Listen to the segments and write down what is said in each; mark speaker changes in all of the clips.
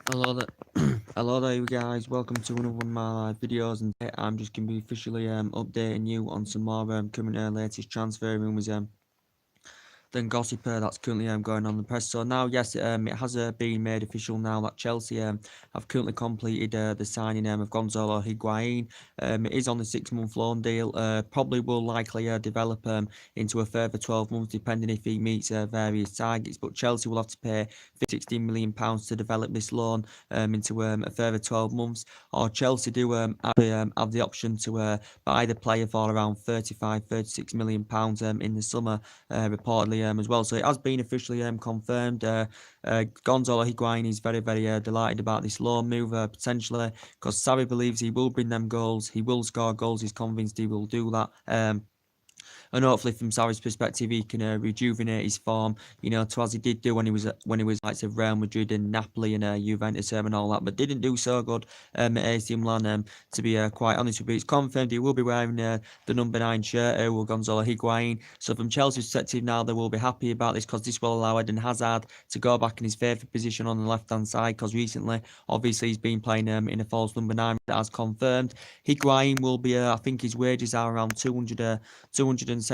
Speaker 1: Hello there, hello there, you guys. Welcome to another one of my live videos, and today I'm just gonna be officially updating you on some more current latest transfer rumours than gossip that's currently going on in the press. So now, yes, it has been made official now that Chelsea have currently completed the signing of Gonzalo Higuain. It is on the 6-month loan deal. Probably will likely develop into a further 12 months, depending if he meets various targets. But Chelsea will have to pay £16 million to develop this loan into a further 12 months. Or Chelsea do have the option to buy the player for around £35–36 million in the summer, reportedly as well. So it has been officially confirmed. Gonzalo Higuain is very delighted about this loan move potentially, because Sarri believes he will bring them goals. He will score goals. He's convinced he will do that. And hopefully from Sarri's perspective he can rejuvenate his form, to as he did do when he was likes of Real Madrid and Napoli and Juventus and all that, but didn't do so good at AC Milan. To be quite honest with you, it's confirmed he will be wearing the number 9 shirt, Gonzalo Higuain. So from Chelsea's perspective now, they will be happy about this, because this will allow Eden Hazard to go back in his favourite position on the left hand side, because recently obviously he's been playing in a false number 9, as confirmed. Higuain will be, I think his wages are around £270,000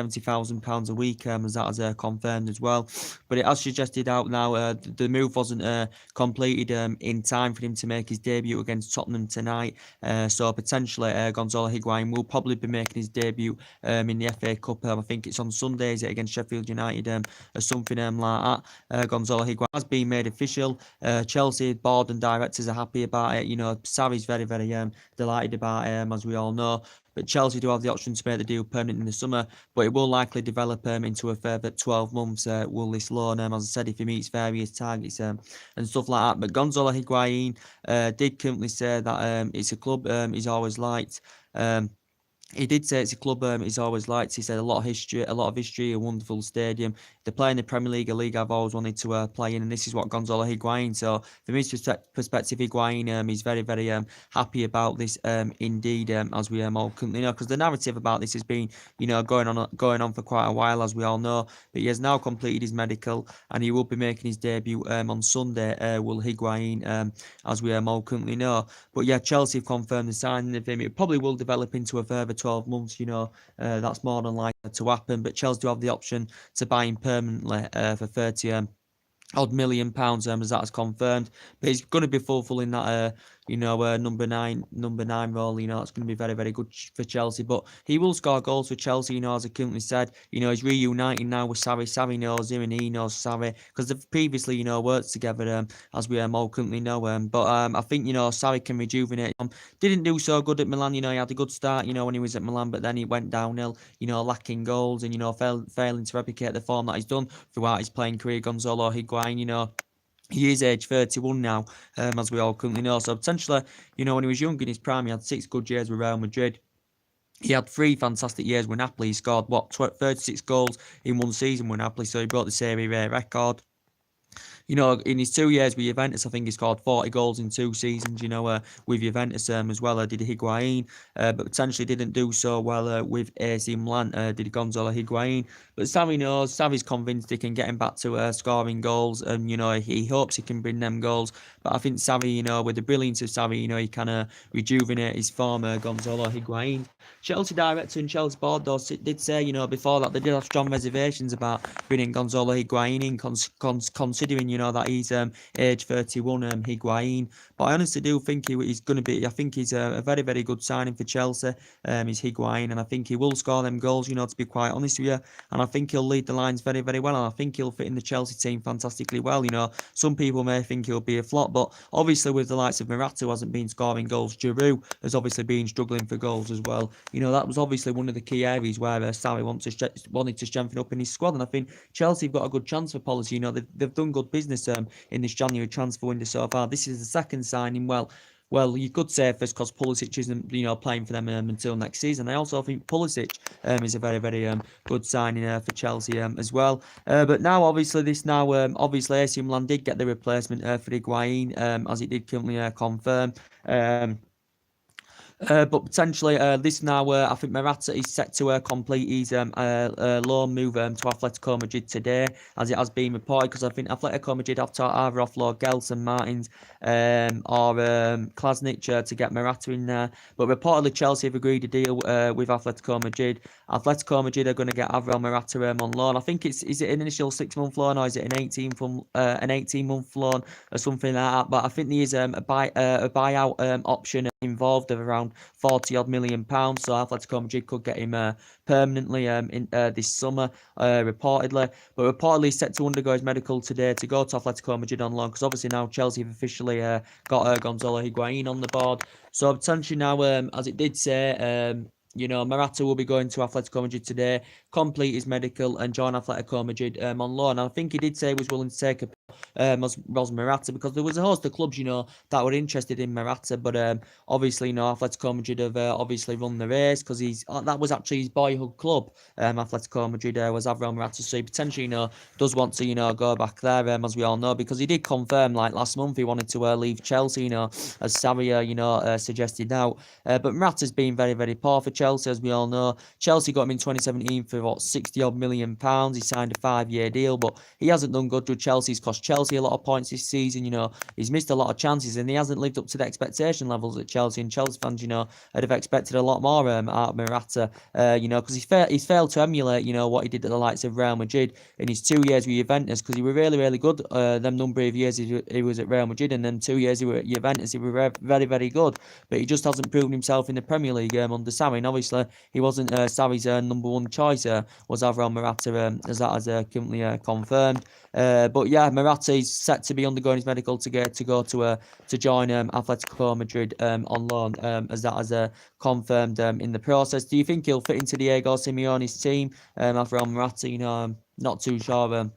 Speaker 1: a week, as that is confirmed as well. But it has suggested out now the move wasn't completed in time for him to make his debut against Tottenham tonight. So potentially Gonzalo Higuain will probably be making his debut in the FA Cup. I think it's on Sunday, is it, against Sheffield United, or something like that. Gonzalo Higuain has been made official. Chelsea board and directors are happy about it. Sarri's very delighted about it, as we all know. But Chelsea do have the option to make the deal permanent in the summer, but it will likely develop into a further 12 months, will this loan, as I said, if he meets various targets and stuff like that. But Gonzalo Higuain did currently say that it's a club he's always liked. He did say it's a club he's always liked. He said a lot of history, a wonderful stadium. They play in the Premier League, a league I've always wanted to play in, and this is what Gonzalo Higuain. So from his perspective, Higuain is very happy about this indeed, as we all currently know, because the narrative about this has been going on for quite a while, as we all know. But he has now completed his medical, and he will be making his debut on Sunday. Will Higuain, as we all currently know. But yeah, Chelsea have confirmed the signing of him. It probably will develop into a further 12 months, that's more than likely to happen. But Chelsea do have the option to buy him permanently for 30 odd £1 million, as that is confirmed. But he's going to be fulfilling that number nine role. It's going to be very good for Chelsea. But he will score goals for Chelsea, as I currently said. He's reuniting now with Sarri. Sarri knows him and he knows Sarri, because they've previously worked together, as we all currently know. But I think Sarri can rejuvenate him. Didn't do so good at Milan. He had a good start when he was at Milan, but then he went downhill, lacking goals and failing to replicate the form that he's done throughout his playing career. Gonzalo Higuain, he is age 31 now, as we all currently know. So potentially, when he was young in his prime, he had 6 good years with Real Madrid. He had 3 fantastic years with Napoli. He scored 36 goals in one season with Napoli, so he broke the Serie A record. In his 2 years with Juventus, I think he scored 40 goals in 2 seasons, with Juventus as well. Did Higuain, but potentially didn't do so well with AC Milan, did Gonzalo Higuain. But Sarri's convinced he can get him back to scoring goals, and, he hopes he can bring them goals. But I think Sarri, with the brilliance of Sarri, he can rejuvenate his former Gonzalo Higuain. Chelsea director and Chelsea board, though, did say, before that they did have strong reservations about bringing Gonzalo Higuain in, considering, that he's age 31, Higuain. But I honestly do think he's going to be, I think he's a very good signing for Chelsea, is Higuain, and I think he will score them goals, to be quite honest with you. And I think he'll lead the lines very well, and I think he'll fit in the Chelsea team fantastically well. Some people may think he'll be a flop, but obviously with the likes of Morata, who hasn't been scoring goals, Giroud has obviously been struggling for goals as well. That was obviously one of the key areas where Sarri wanted to strengthen up in his squad, and I think Chelsea have got a good transfer policy. They've done good business in this January transfer window so far. This is the second signing. Well, you could say first, because Pulisic isn't, playing for them until next season. I also think Pulisic is a very good signing for Chelsea as well. But now, obviously, AC Milan did get the replacement for Higuain, as it did currently confirm. But potentially this now, I think Morata is set to complete his loan move to Atletico Madrid today, as it has been reported, because I think Atletico Madrid have to either offload Gelson, Martins or Klasnic to get Morata in there. But reportedly Chelsea have agreed a deal with Atletico Madrid. Atletico Madrid are going to get Alvaro Morata on loan. I think is it an initial 6-month loan or is it an 18-month loan or something like that? But I think there is a buyout option involved of around 40 odd million pounds. So Atletico Madrid could get him permanently in this summer, reportedly. But reportedly he's set to undergo his medical today to go to Atletico Madrid on loan, because obviously now Chelsea have officially got Gonzalo Higuain on the board. So potentially now, as it did say, Morata will be going to Atletico Madrid today, complete his medical, and join Atletico Madrid on loan. And I think he did say he was willing to take a Ros Morata, because there was a host of clubs, that were interested in Morata, but obviously, Atletico Madrid have obviously run the race, because that was actually his boyhood club. Atletico Madrid was Alvaro Morata, so he potentially, does want to, go back there, as we all know, because he did confirm, like last month, he wanted to leave Chelsea, as Sarri, suggested now. But Morata's been very, very poor for Chelsea, as we all know. Chelsea got him in 2017 for 60 odd million pounds. He signed a 5-year deal, but he hasn't done good with Chelsea. He's cost Chelsea a lot of points this season. He's missed a lot of chances, and he hasn't lived up to the expectation levels at Chelsea. And Chelsea fans, would have expected a lot more out of Morata, because he's failed to emulate, what he did at the likes of Real Madrid in his 2 years with Juventus, because he was really, really good. Them number of years he was at Real Madrid, and then 2 years he was at Juventus, he was very, very good. But he just hasn't proven himself in the Premier League under Sarri. And obviously, he wasn't Sarri's number one choice. Was Alvaro Morata, as that has currently confirmed. But yeah, Morata is set to be undergoing his medical to go to join Atletico Madrid on loan, as that has confirmed in the process. Do you think he'll fit into Diego Simeone's team? Alvaro Morata, I'm not too sure.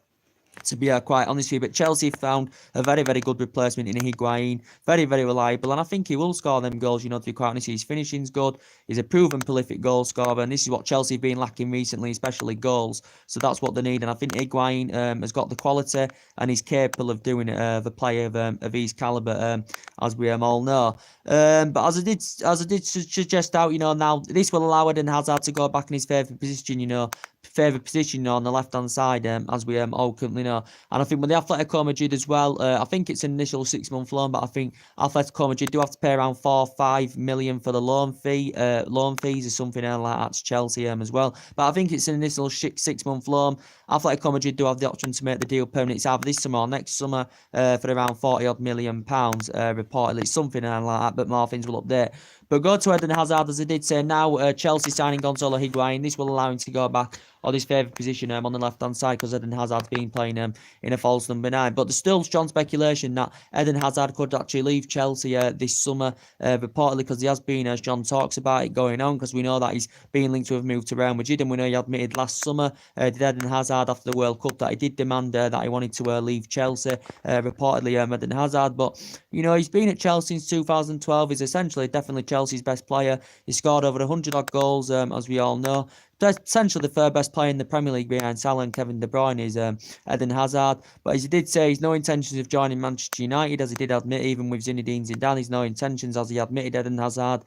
Speaker 1: To be quite honest with you, but Chelsea found a very, very good replacement in Higuain. Very, very reliable, and I think he will score them goals, to be quite honest. His finishing's good. He's a proven prolific goal scorer, and this is what Chelsea have been lacking recently, especially goals. So that's what they need, and I think Higuain has got the quality, and he's capable of doing it, the player of his calibre, as we all know. But as I did suggest out, now this will allow Eden Hazard to go back in his favourite position, on the left-hand side, as we all currently know. And I think with the Atletico Madrid as well, I think it's an initial 6-month loan, but I think Atletico Madrid do have to pay around 4-5 million for the loan fees or something like that to Chelsea as well. But I think it's an initial 6-month loan. Atletico Madrid do have the option to make the deal permanent. It's either this summer or next summer for around 40 odd million pounds, reportedly. It's something like that, but more things will update. But go to Eden Hazard, as I did say. Now Chelsea signing Gonzalo Higuain. This will allow him to go back on his favourite position on the left-hand side, because Eden Hazard's been playing in a false number 9. But there's still strong speculation that Eden Hazard could actually leave Chelsea this summer, reportedly, because he has been, as John talks about it, going on, because we know that he's been linked to have moved to Real Madrid, and we know he admitted last summer, did Eden Hazard after the World Cup, that he did demand that he wanted to leave Chelsea, reportedly, Eden Hazard. But, he's been at Chelsea since 2012. He's essentially definitely Chelsea's best player. He scored over 100 odd goals, as we all know. Essentially the third best player in the Premier League behind Salah and Kevin De Bruyne is Eden Hazard. But as he did say, he's no intentions of joining Manchester United, as he did admit, even with Zinedine Zidane, he's no intentions, as he admitted, Eden Hazard.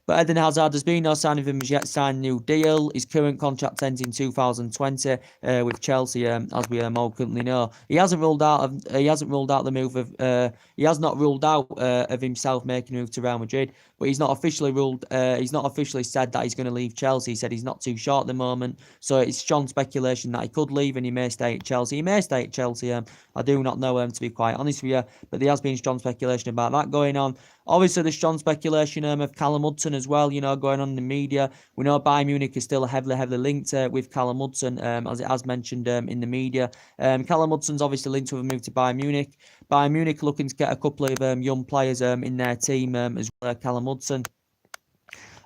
Speaker 1: But Eden Hazard, has been no sign of him as yet signed a new deal. His current contract ends in 2020 with Chelsea, as we all currently know. He hasn't ruled out the move of. He has not ruled out of himself making a move to Real Madrid, but he's not officially ruled. He's not officially said that he's going to leave Chelsea. He said he's not too sure at the moment, so it's strong speculation that he could leave and he may stay at Chelsea. He may stay at Chelsea. I do not know, to be quite honest with you, but there has been strong speculation about that going on. Obviously, there's strong speculation of Callum Hudson as well, going on in the media. We know Bayern Munich is still heavily linked with Callum Hudson, as it has mentioned in the media. Callum Hudson's obviously linked with a move to Bayern Munich. Bayern Munich looking to get a couple of young players in their team as well, Callum Hudson.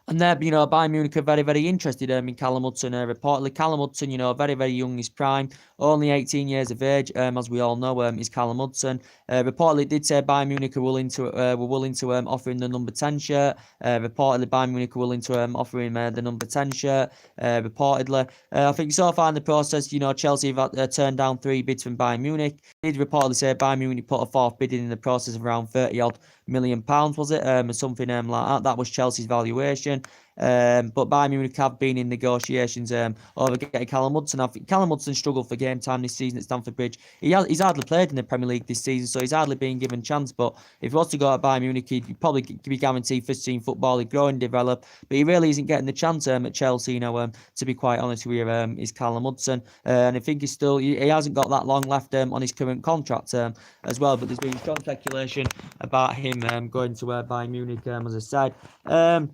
Speaker 1: And there, Bayern Munich are very, very interested in Callum Hudson. Reportedly, Callum Hudson, very, very young in his prime. only 18 years of age, as we all know, is Callum Hudson. Reportedly, it did say Bayern Munich were willing to offer him the number 10 shirt. Reportedly, Bayern Munich were willing to offer him the number 10 shirt. Reportedly, I think so far in the process, Chelsea have turned down 3 bids from Bayern Munich. Did reportedly say Bayern Munich put a 4th bid in the process of around 30 odd million pounds, was it? Or something like that. That was Chelsea's valuation. But Bayern Munich have been in negotiations over getting Callum Hudson. I think Callum Hudson struggled for game time this season at Stamford Bridge. He's hardly played in the Premier League this season, so he's hardly been given chance. But if he was to go at Bayern Munich, he'd probably be guaranteed first-team football. He'd grow and develop, but he really isn't getting the chance at Chelsea. To be quite honest with you, is Callum Hudson, and I think he hasn't got that long left on his current contract as well. But there's been strong speculation about him going to Bayern Munich, as I said.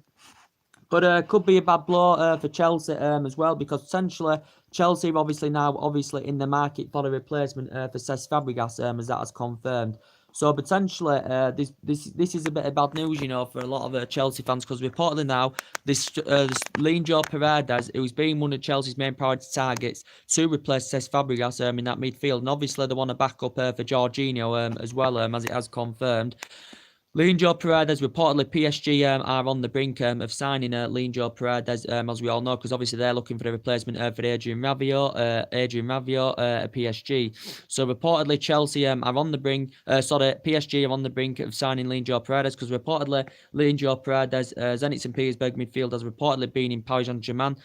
Speaker 1: But could be a bad blow for Chelsea as well, because potentially Chelsea are obviously in the market for a replacement for Cesc Fabregas, as that has confirmed. So potentially this is a bit of bad news, for a lot of Chelsea fans, because reportedly now this Leandro Paredes, who's been one of Chelsea's main priority targets to replace Cesc Fabregas in that midfield, and obviously they want to back up for Jorginho as well, as it has confirmed. Leandro Paredes, reportedly PSG are on the brink of signing Leandro Paredes, as we all know, because obviously they're looking for a replacement for Adrien Rabiot at PSG. So reportedly Chelsea are on the brink, PSG are on the brink of signing Leandro Paredes, because reportedly Leandro Paredes, Zenit St. Petersburg midfield, has reportedly been in Paris Saint-Germain,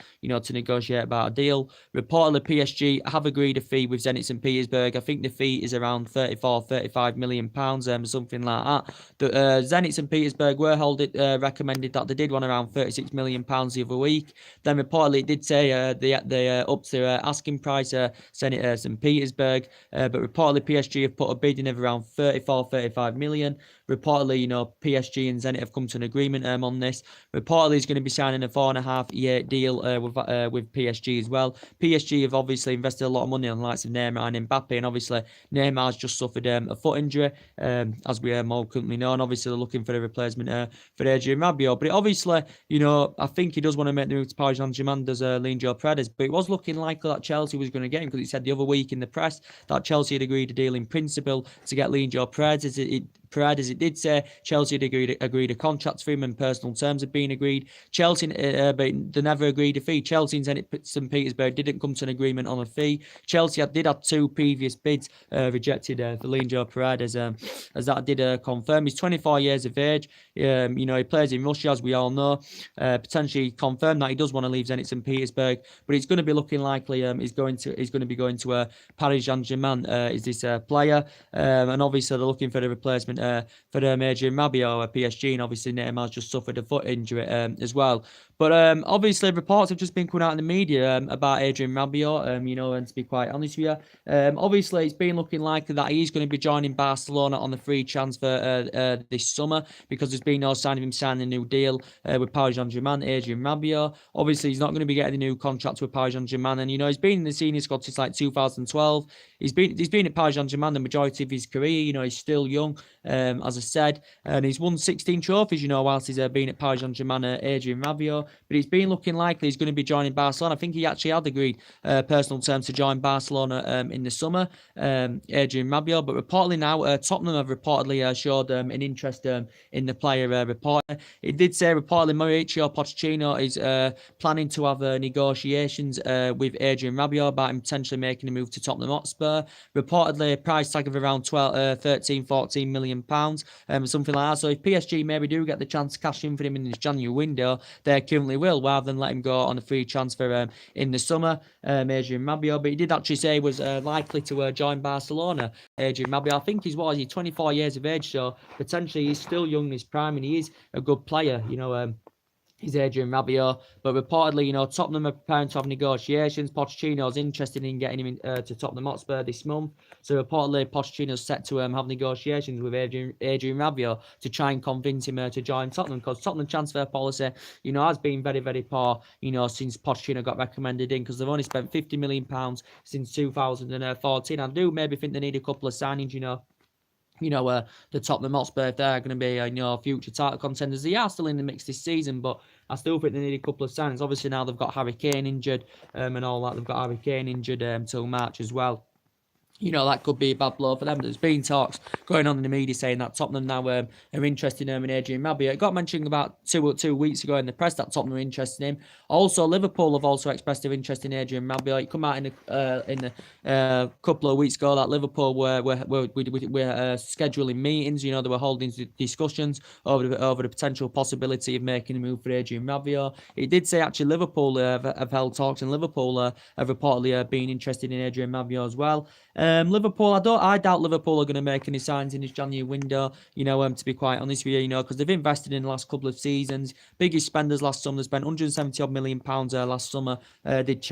Speaker 1: to negotiate about a deal. Reportedly PSG have agreed a fee with Zenit St. Petersburg. I think the fee is around 35 million pounds, something like that. Zenit St. Petersburg were recommended that they did want around 36 million pounds the other week. Then reportedly it did say they upped their asking price, Zenit St. Petersburg, but reportedly PSG have put a bid in of around 35 million. Reportedly, PSG and Zenit have come to an agreement on this. Reportedly, he's going to be signing a 4.5-year deal with PSG as well. PSG have obviously invested a lot of money on the likes of Neymar and Mbappe, and obviously Neymar's just suffered a foot injury, as we more currently know, and obviously they're looking for a replacement for Adrien Rabiot. But obviously, I think he does want to make the move to Paris Saint-Germain, does Leandro Paredes, but it was looking likely that Chelsea was going to get him, because he said the other week in the press that Chelsea had agreed a deal in principle to get Leandro Paredes. It did say Chelsea had agreed a contract for him and personal terms had been agreed. Chelsea, but they never agreed a fee. Chelsea and St. Petersburg didn't come to an agreement on a fee. Chelsea did have 2 previous bids rejected for Leandro Paredes, as that did confirm. He's 24 years of age. He plays in Russia, as we all know. Potentially confirmed that he does want to leave Zenit St. Petersburg, but it's going to be looking likely he's going to be going to Paris Saint-Germain. Is this player? And obviously they're looking for a replacement for Adrien Rabiot at PSG, and obviously Neymar's just suffered a foot injury as well. But obviously reports have just been coming out in the media about Adrien Rabiot, and to be quite honest with you, obviously it's been looking likely that he's going to be joining Barcelona on the free transfer this summer, because there's been no sign of him signing a new deal with Paris Saint-Germain. Adrien Rabiot, obviously he's not going to be getting a new contract with Paris Saint-Germain, and he's been in the senior squad since like 2012. He's been at Paris Saint-Germain the majority of his career. He's still young, as I said, and he's won 16 trophies, whilst he's been at Paris Saint-Germain, Adrien Rabiot. But it's been looking likely he's going to be joining Barcelona. I think he actually had agreed personal terms to join Barcelona in the summer, Adrien Rabiot. But reportedly now, Tottenham have reportedly showed an interest in the player. It did say reportedly Mauricio Pochettino is planning to have negotiations with Adrien Rabiot about him potentially making a move to Tottenham Hotspur. Reportedly a price tag of around 13-14 million pounds, something like that. So if PSG maybe do get the chance to cash in for him in this January window, they currently will, rather than let him go on a free transfer in the summer, Adrien Rabiot. But he did actually say he was likely to join Barcelona, Adrien Rabiot. I think he's 24 years of age, so potentially he's still young in his prime, and he is a good player, He's Adrien Rabiot, but reportedly, Tottenham are preparing to have negotiations. Pochettino's interested in getting him to Tottenham Hotspur this month. So reportedly, Pochettino's set to have negotiations with Adrien Rabiot to try and convince him to join Tottenham, because Tottenham transfer policy, has been very, very poor, since Pochettino got recommended in, because they've only spent £50 million since 2014. I do maybe think they need a couple of signings, the Tottenham Hotspur, if they're going to be, future title contenders. They are still in the mix this season, but I still think they need a couple of signings. Obviously, now they've got Harry Kane injured and all that. They've got Harry Kane injured till March as well. That could be a bad blow for them. There's been talks going on in the media saying that Tottenham now are interested in Adrian Rabiot. It got mentioned about two weeks ago in the press that Tottenham are interested in him. Also, Liverpool have also expressed their interest in Adrian Rabiot. It come out in a couple of weeks ago that Liverpool were scheduling meetings. They were holding discussions over the potential possibility of making a move for Adrian Rabiot. It did say actually Liverpool have held talks, and Liverpool have reportedly been interested in Adrian Rabiot as well. Liverpool, I doubt Liverpool are going to make any signs in this January window, to be quite honest with you, because they've invested in the last couple of seasons. Biggest spenders last summer, they spent £170 million last summer, did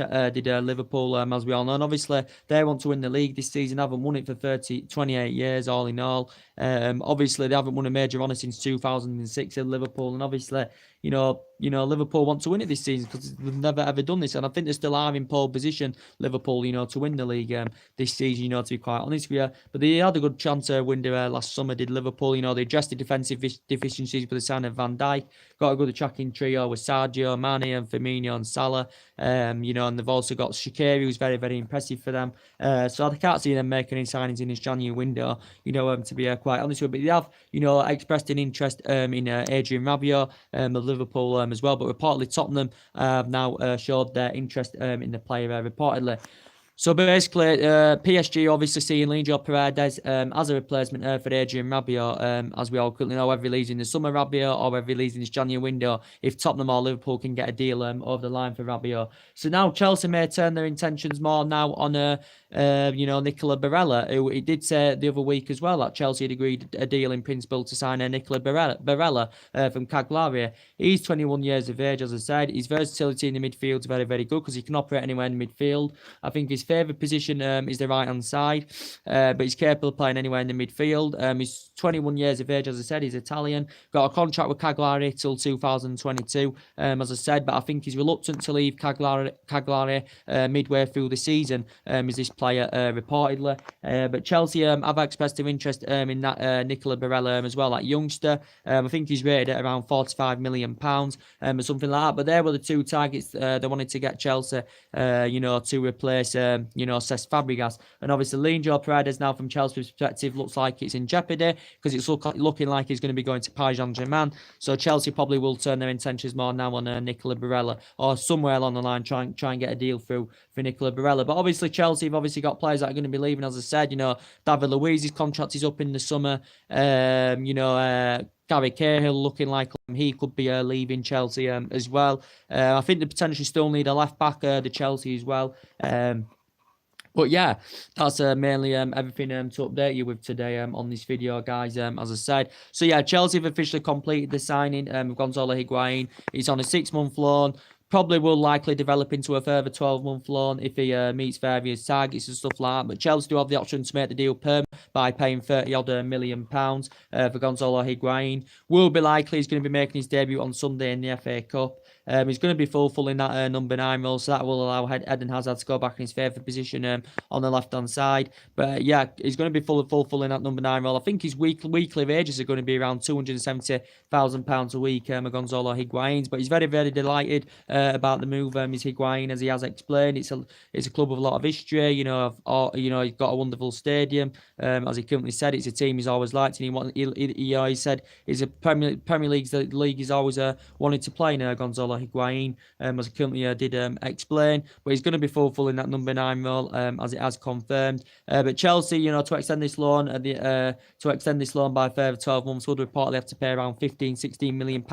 Speaker 1: Liverpool, as we all know. And obviously, they want to win the league this season, haven't won it for 28 years, all in all. Obviously, they haven't won a major honour since 2006 at Liverpool, and obviously, Liverpool want to win it this season because they've never ever done this, and I think they still are in pole position, Liverpool, to win the league this season, to be quite honest with you. But they had a good chance to win last summer, did Liverpool. They addressed the defensive deficiencies with the sign of Van Dijk, got a good attacking trio with Sadio, Mane and Firmino and Salah, and they've also got Shaqiri, who's very, very impressive for them. So I can't see them making any signings in this January window, to be quite honest with you. But they have, expressed an interest in Adrian Rabiot of Liverpool as well. But reportedly Tottenham have now showed their interest in the player reportedly. So basically, PSG obviously seeing Leandro Paredes as a replacement for Adrian Rabiot, as we all currently know, whether he leaves in the summer Rabiot or whether he leaves in this January window, if Tottenham or Liverpool can get a deal over the line for Rabiot. So now Chelsea may turn their intentions more now on Nicola Barella, who he did say the other week as well that Chelsea had agreed a deal in principle to sign Nicola Barella from Cagliari. He's 21 years of age, as I said. His versatility in the midfield is very, very good because he can operate anywhere in the midfield. I think his favourite position is the right-hand side, but he's capable of playing anywhere in the midfield. He's 21 years of age, as I said. He's Italian. Got a contract with Cagliari till 2022, as I said, but I think he's reluctant to leave Cagliari midway through the season, is this player reportedly. But Chelsea have expressed their interest in that Nicola Barella as well, that youngster. I think he's rated at around £45 million or something like that. But there were the two targets they wanted to get Chelsea, to replace Cesc Fabregas. And obviously Leandro Paredes now from Chelsea's perspective looks like it's in jeopardy because it's looking like he's going to be going to Paris Saint-Germain. So Chelsea probably will turn their intentions more now on Nicola Barella, or somewhere along the line try and get a deal through for Nicola Barella. But obviously Chelsea have obviously got players that are going to be leaving, as I said. David Luiz's contract is up in the summer. Gary Cahill looking like he could be leaving Chelsea as well. I think they potentially still need a left back, the Chelsea as well. But yeah, that's mainly everything to update you with today on this video, guys, as I said. So yeah, Chelsea have officially completed the signing of Gonzalo Higuain. He's on a 6-month loan. Probably will likely develop into a further 12-month loan if he meets various targets and stuff like that. But Chelsea do have the option to make the deal permanent by paying £30 million for Gonzalo Higuain. Will be likely he's going to be making his debut on Sunday in the FA Cup. He's going to be fulfilling that number 9 role, so that will allow Eden Hazard to go back in his favourite position on the left-hand side. But yeah, he's going to be fulfilling that number 9 role. I think his weekly wages are going to be around £270,000 a week, Gonzalo Higuain's. But he's very, very delighted about the move, is Higuain, as he has explained. It's a club with a lot of history. He's got a wonderful stadium. As he currently said, it's a team he's always liked, and he said it's a Premier League he's always wanted to play in, Gonzalo Higuain, as he currently did explain. But he's going to be fulfilling that number 9 role, as it has confirmed. But Chelsea, to extend this loan by a further 12 months, would reportedly have to pay around £16 million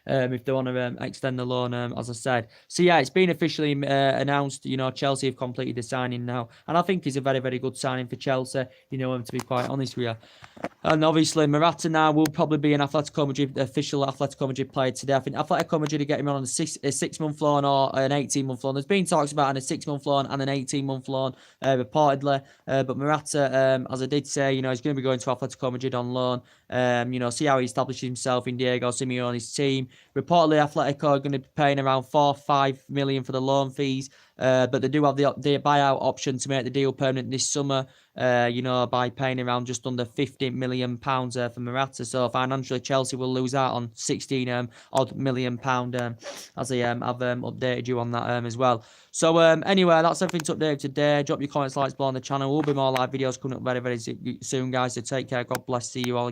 Speaker 1: if they want to extend the loan, as I said. So yeah, it's been officially announced. Chelsea have completed the signing now, and I think it's a very, very good signing for Chelsea. To be quite honest with you. And obviously Morata now will probably be an official Atletico Madrid player today. I think Atletico Madrid are getting him on a 6-month loan or an 18-month loan. There's been talks about a 6-month loan and an 18-month loan, reportedly. But Morata, as I did say, he's going to be going to Atletico Madrid on loan. See how he establishes himself in Diego Simeone's team. Reportedly, Atletico are going to be paying around £4-5 million for the loan fees. but they do have the buyout option to make the deal permanent this summer. By paying around just under £50 million for Morata. So financially, Chelsea will lose out on 16 odd million pound. As I have updated you on that as well. So anyway, that's everything to update today. Drop your comments, likes below on the channel. Will be more live videos coming up very, very soon, guys. So take care. God bless. See you all.